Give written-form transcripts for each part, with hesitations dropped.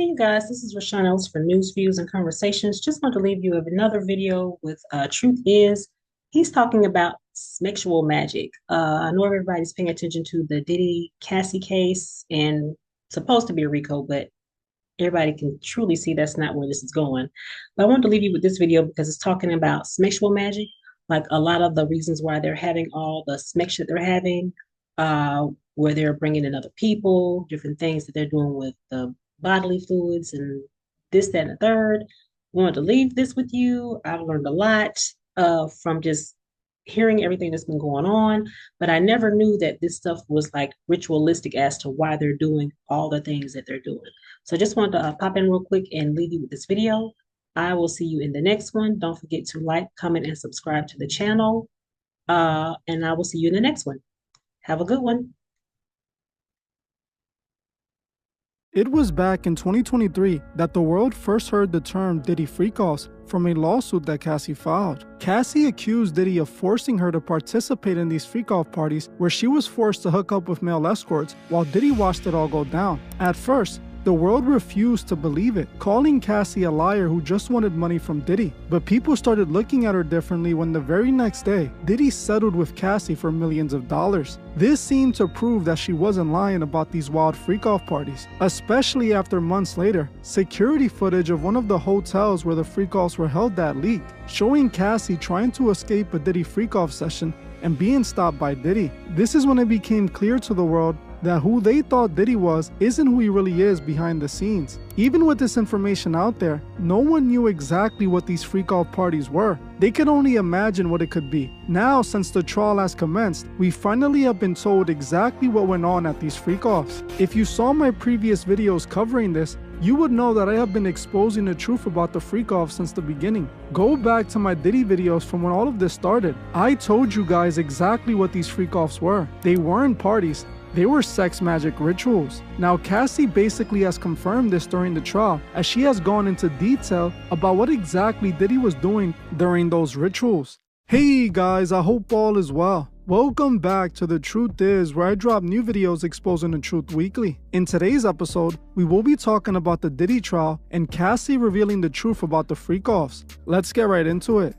Hey you guys, this is Rashawn Ellis for News, Views, and Conversations. Just want to leave you with another video with Truth Is. He's talking about sexual magic. I know everybody's paying attention to the Diddy Cassie case and supposed to be a RICO, but everybody can truly see that's not where this is going. But I wanted to leave you with this video because it's talking about sexual magic, like a lot of the reasons why they're having all the smex that they're having, where they're bringing in other people, different things that they're doing with the bodily fluids and this, that, and the third. Wanted to leave this with you. I've learned a lot from just hearing everything that's been going on, but I never knew that this stuff was like ritualistic as to why they're doing all the things that they're doing. So I just wanted to pop in real quick and leave you with this video. I will see you in the next one. Don't forget to like, comment, and subscribe to the channel. And I will see you in the next one. Have a good one. It was back in 2023 that the world first heard the term Diddy freak-offs from a lawsuit that Cassie filed. Cassie accused Diddy of forcing her to participate in these freak-off parties where she was forced to hook up with male escorts while Diddy watched it all go down. At first, the world refused to believe it, calling Cassie a liar who just wanted money from Diddy. But people started looking at her differently when the very next day, Diddy settled with Cassie for millions of dollars. This seemed to prove that she wasn't lying about these wild freak-off parties, especially after months later, security footage of one of the hotels where the freak-offs were held that leaked, showing Cassie trying to escape a Diddy freak-off session and being stopped by Diddy. This is when it became clear to the world that who they thought Diddy was isn't who he really is behind the scenes. Even with this information out there, no one knew exactly what these freak-off parties were. They could only imagine what it could be. Now, since the trial has commenced, we finally have been told exactly what went on at these freak-offs. If you saw my previous videos covering this, you would know that I have been exposing the truth about the freak-off since the beginning. Go back to my Diddy videos from when all of this started. I told you guys exactly what these freak-offs were. They weren't parties. They were sex magic rituals. Now, Cassie basically has confirmed this during the trial, as she has gone into detail about what exactly Diddy was doing during those rituals. Hey guys, I hope all is well. Welcome back to The Truth Is, where I drop new videos exposing the truth weekly. In today's episode, we will be talking about the Diddy trial and Cassie revealing the truth about the freak-offs. Let's get right into it.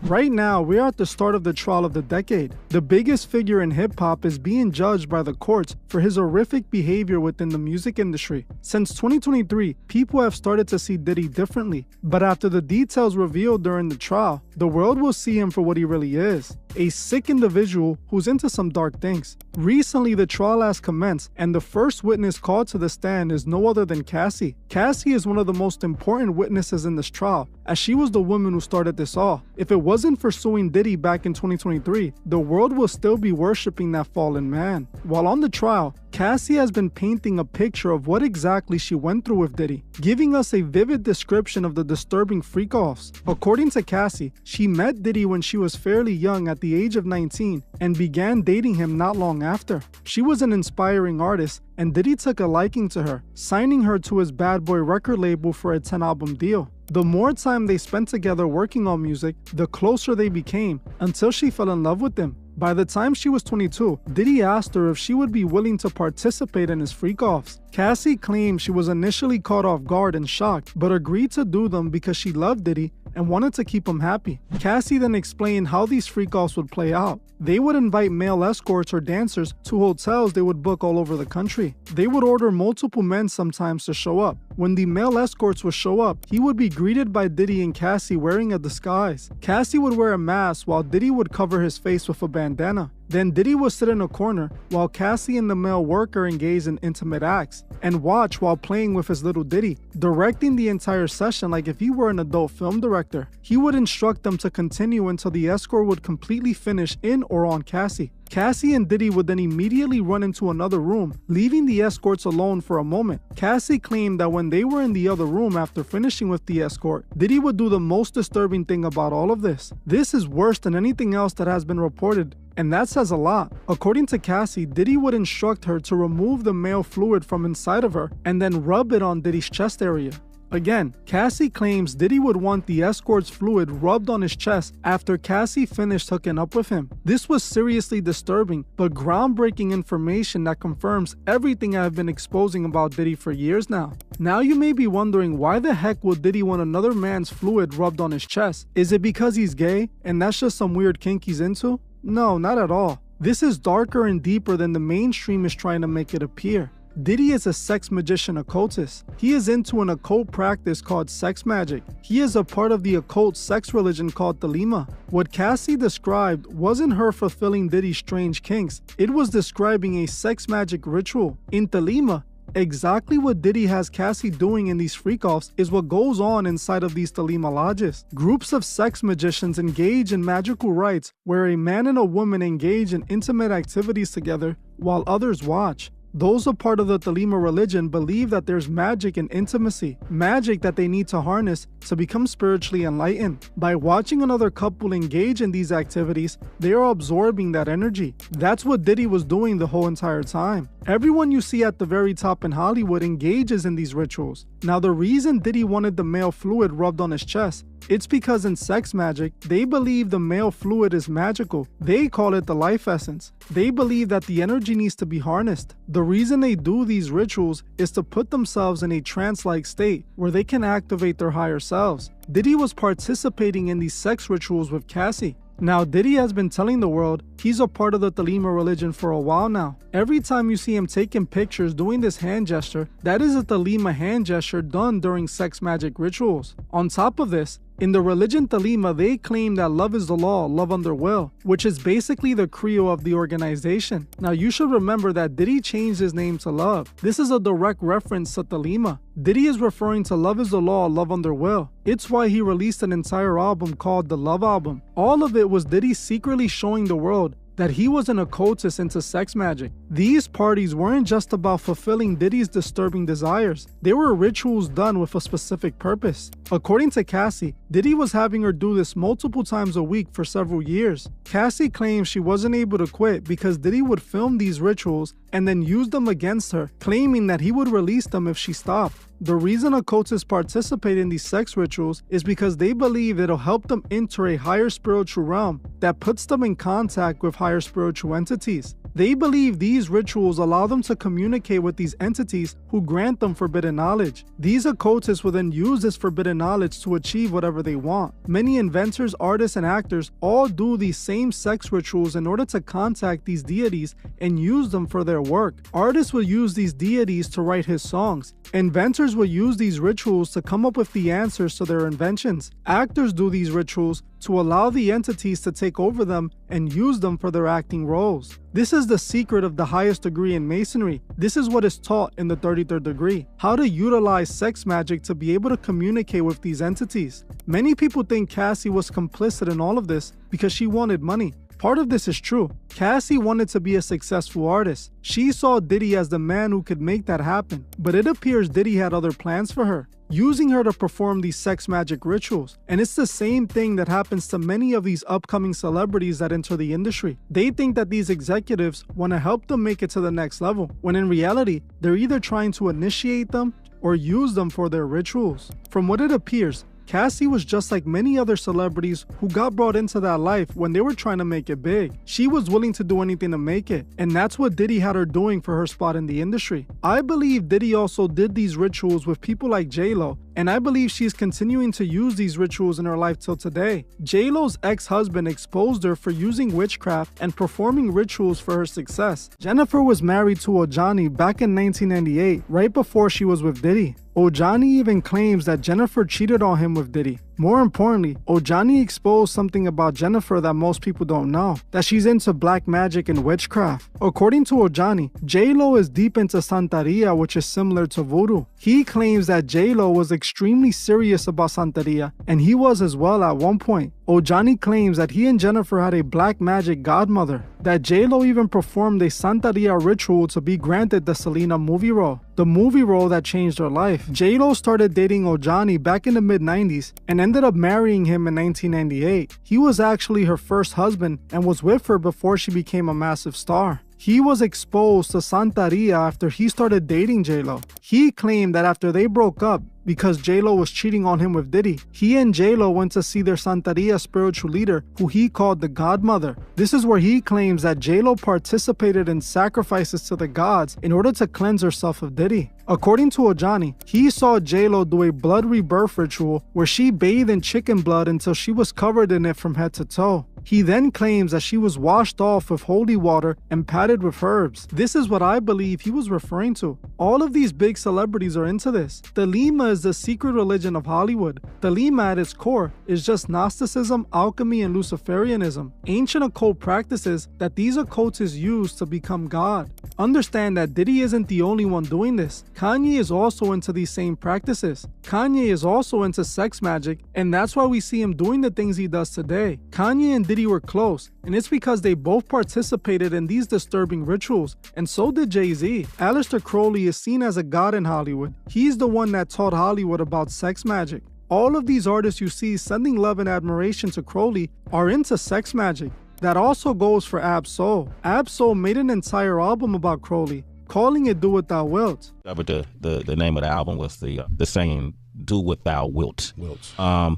Right now, we're at the start of the trial of the decade. The biggest figure in hip-hop is being judged by the courts for his horrific behavior within the music industry. Since 2023, people have started to see Diddy differently, but after the details revealed during the trial, the world will see him for what he really is. A sick individual who's into some dark things. Recently, the trial has commenced, and the first witness called to the stand is no other than Cassie. Cassie is one of the most important witnesses in this trial, as she was the woman who started this all. If it wasn't for suing Diddy back in 2023, the world will still be worshipping that fallen man. While on the trial, Cassie has been painting a picture of what exactly she went through with Diddy, giving us a vivid description of the disturbing freak-offs. According to Cassie, she met Diddy when she was fairly young at the age of 19 and began dating him not long after. She was an inspiring artist, and Diddy took a liking to her, signing her to his Bad Boy record label for a 10-album deal. The more time they spent together working on music, the closer they became, until she fell in love with him. By the time she was 22, Diddy asked her if she would be willing to participate in his freak-offs. Cassie claimed she was initially caught off guard and shocked, but agreed to do them because she loved Diddy and wanted to keep him happy. Cassie then explained how these freak-offs would play out. They would invite male escorts or dancers to hotels they would book all over the country. They would order multiple men sometimes to show up. When the male escorts would show up, he would be greeted by Diddy and Cassie wearing a disguise. Cassie would wear a mask while Diddy would cover his face with a bandana. Then Diddy would sit in a corner while Cassie and the male worker engaged in intimate acts and watch while playing with his little Diddy, directing the entire session like if he were an adult film director. He would instruct them to continue until the escort would completely finish in or on Cassie. Cassie and Diddy would then immediately run into another room, leaving the escorts alone for a moment. Cassie claimed that when they were in the other room after finishing with the escort, Diddy would do the most disturbing thing about all of this. This is worse than anything else that has been reported, and that says a lot. According to Cassie, Diddy would instruct her to remove the male fluid from inside of her and then rub it on Diddy's chest area. Again, Cassie claims Diddy would want the escort's fluid rubbed on his chest after Cassie finished hooking up with him. This was seriously disturbing, but groundbreaking information that confirms everything I've been exposing about Diddy for years now. Now you may be wondering, why the heck would Diddy want another man's fluid rubbed on his chest? Is it because he's gay and that's just some weird kink he's into? No, not at all. This is darker and deeper than the mainstream is trying to make it appear. Diddy is a sex magician occultist. He is into an occult practice called sex magic. He is a part of the occult sex religion called Thelema. What Cassie described wasn't her fulfilling Diddy's strange kinks. It was describing a sex magic ritual. In Thelema, exactly what Diddy has Cassie doing in these freak-offs is what goes on inside of these Thelema lodges. Groups of sex magicians engage in magical rites where a man and a woman engage in intimate activities together while others watch. Those a part of the Thelema religion believe that there's magic in intimacy, magic that they need to harness to become spiritually enlightened. By watching another couple engage in these activities, they are absorbing that energy. That's what Diddy was doing the whole entire time. Everyone you see at the very top in Hollywood engages in these rituals. Now, the reason Diddy wanted the male fluid rubbed on his chest, it's because in sex magic, they believe the male fluid is magical. They call it the life essence. They believe that the energy needs to be harnessed. The reason they do these rituals is to put themselves in a trance-like state where they can activate their higher selves. Diddy was participating in these sex rituals with Cassie. Now, Diddy has been telling the world he's a part of the Thelema religion for a while now. Every time you see him taking pictures doing this hand gesture, that is a Thelema hand gesture done during sex magic rituals. On top of this, in the religion Thelema, they claim that love is the law, love under will, which is basically the credo of the organization. Now, you should remember that Diddy changed his name to Love. This is a direct reference to Thelema. Diddy is referring to love is the law, love under will. It's why he released an entire album called the Love Album. All of it was Diddy secretly showing the world that he was an occultist into sex magic. These parties weren't just about fulfilling Diddy's disturbing desires. They were rituals done with a specific purpose. According to Cassie, Diddy was having her do this multiple times a week for several years. Cassie claims she wasn't able to quit because Diddy would film these rituals and then use them against her, claiming that he would release them if she stopped. The reason occultists participate in these sex rituals is because they believe it'll help them enter a higher spiritual realm that puts them in contact with higher spiritual entities. They believe these rituals allow them to communicate with these entities who grant them forbidden knowledge. These occultists will then use this forbidden knowledge to achieve whatever they want. Many inventors, artists, and actors all do these same sex rituals in order to contact these deities and use them for their work. Artists will use these deities to write his songs. Inventors will use these rituals to come up with the answers to their inventions. Actors do these rituals to allow the entities to take over them and use them for their acting roles. This is the secret of the highest degree in Masonry. This is what is taught in the 33rd degree. How to utilize sex magic to be able to communicate with these entities. Many people think Cassie was complicit in all of this because she wanted money. Part of this is true. Cassie wanted to be a successful artist. She saw Diddy as the man who could make that happen. But it appears Diddy had other plans for her, using her to perform these sex magic rituals. And it's the same thing that happens to many of these upcoming celebrities that enter the industry. They think that these executives want to help them make it to the next level, when in reality, they're either trying to initiate them or use them for their rituals. From what it appears, Cassie was just like many other celebrities who got brought into that life when they were trying to make it big. She was willing to do anything to make it, and that's what Diddy had her doing for her spot in the industry. I believe Diddy also did these rituals with people like J-Lo, and I believe she's continuing to use these rituals in her life till today. J-Lo's ex-husband exposed her for using witchcraft and performing rituals for her success. Jennifer was married to Ojani back in 1998, right before she was with Diddy. Ojani even claims that Jennifer cheated on him with Diddy. More importantly, Ojani exposed something about Jennifer that most people don't know, that she's into black magic and witchcraft. According to Ojani, J-Lo is deep into Santeria, which is similar to voodoo. He claims that J-Lo was extremely serious about Santeria, and he was as well at one point. Ojani claims that he and Jennifer had a black magic godmother, that J-Lo even performed a Santeria ritual to be granted the Selena movie role, the movie role that changed her life. J-Lo started dating Ojani back in the mid-90s and ended up marrying him in 1998. He was actually her first husband and was with her before she became a massive star. He was exposed to Santeria after he started dating J-Lo. He claimed that after they broke up, because J-Lo was cheating on him with Diddy. He and J-Lo went to see their Santeria spiritual leader, who he called the Godmother. This is where he claims that J-Lo participated in sacrifices to the gods in order to cleanse herself of Diddy. According to Ojani, he saw J-Lo do a blood rebirth ritual where she bathed in chicken blood until she was covered in it from head to toe. He then claims that she was washed off with holy water and patted with herbs. This is what I believe he was referring to. All of these big celebrities are into this. Thelema is the secret religion of Hollywood. Thelema at its core is just Gnosticism, alchemy, and Luciferianism, ancient occult practices that these occultists use to become God. Understand that Diddy isn't the only one doing this. Kanye is also into these same practices. Kanye is also into sex magic, and that's why we see him doing the things he does today. Kanye and Diddy were close, and it's because they both participated in these disturbing rituals, and so did Jay-Z. Aleister Crowley is seen as a god in Hollywood. He's the one that taught Hollywood about sex magic. All of these artists you see sending love and admiration to Crowley are into sex magic. That also goes for Ab-Soul. Ab-Soul made an entire album about Crowley, calling it Do What Thou Wilt. But the name of the album was the same Do What Thou Wilt.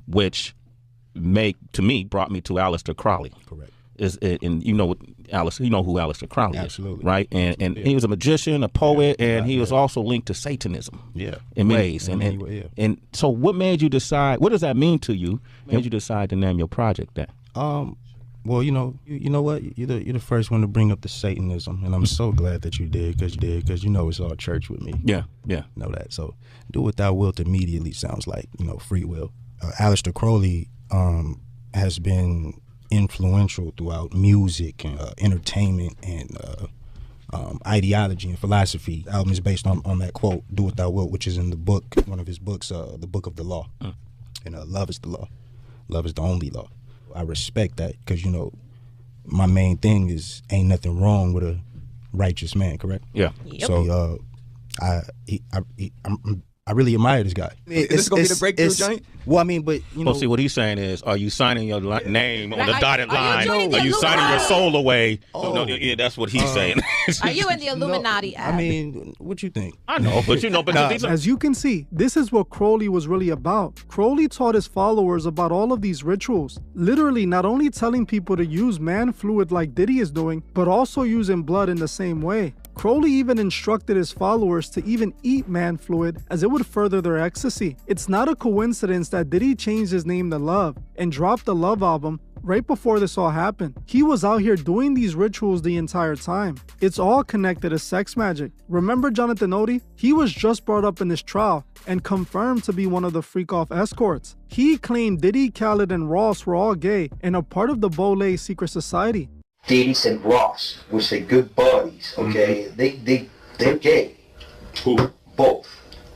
Which to me brought me to Aleister Crowley. Correct. And you know Aleister, you know who Aleister Crowley Absolutely. is, right? And he was a magician, a poet, and he was also linked to Satanism. In ways. And so what made you decide, what does that mean to you? Made you decide to name your project that? Well, you know what? You're the first one to bring up the Satanism, and I'm so glad that you did, because you know it's all church with me. Yeah. Know that. So Do What Thou Wilt immediately sounds like, free will. Aleister Crowley has been influential throughout music and entertainment and ideology and philosophy. The album is based on that quote, Do What Thou Wilt, which is in the book, one of his books, the Book of the Law. And love is the law. Love is the only law. I respect that, because my main thing is ain't nothing wrong with a righteous man, correct? Yeah. Yep. So I really admire this guy. Is this gonna be the breakthrough joint? Well, I mean, but Well, see, what he's saying is, are you signing your name on the Are- dotted are you line? joining the Are you signing your Illuminati? soul away? Oh. No, yeah, that's what he's saying. Are you in the Illuminati app? I mean, what you think? I know, but these are, As you can see, this is what Crowley was really about. Crowley taught his followers about all of these rituals, literally not only telling people to use man fluid like Diddy is doing, but also using blood in the same way. Crowley even instructed his followers to even eat man fluid, as it would further their ecstasy. It's not a coincidence that Diddy changed his name to Love and dropped the Love album right before this all happened. He was out here doing these rituals the entire time. It's all connected to sex magic. Remember Jonathan Odie? He was just brought up in this trial and confirmed to be one of the freak-off escorts. He claimed Diddy, Khaled, and Ross were all gay and a part of the Bolé secret society. Diddy and Ross, which are good buddies, okay? They're gay. Who? Both.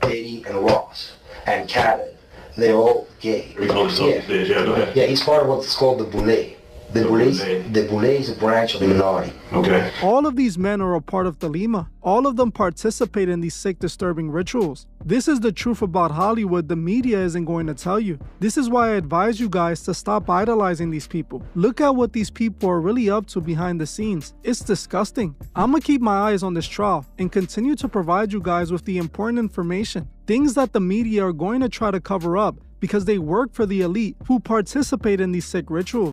Diddy and Ross. And Khaled. They're all gay. Go ahead. Yeah, he's part of what's called the Boulé. The Boulé is a branch of the Illuminati. Okay. All of these men are a part of Thelema. All of them participate in these sick, disturbing rituals. This is the truth about Hollywood the media isn't going to tell you. This is why I advise you guys to stop idolizing these people. Look at what these people are really up to behind the scenes. It's disgusting. I'm gonna keep my eyes on this trial and continue to provide you guys with the important information. Things that the media are going to try to cover up because they work for the elite who participate in these sick rituals.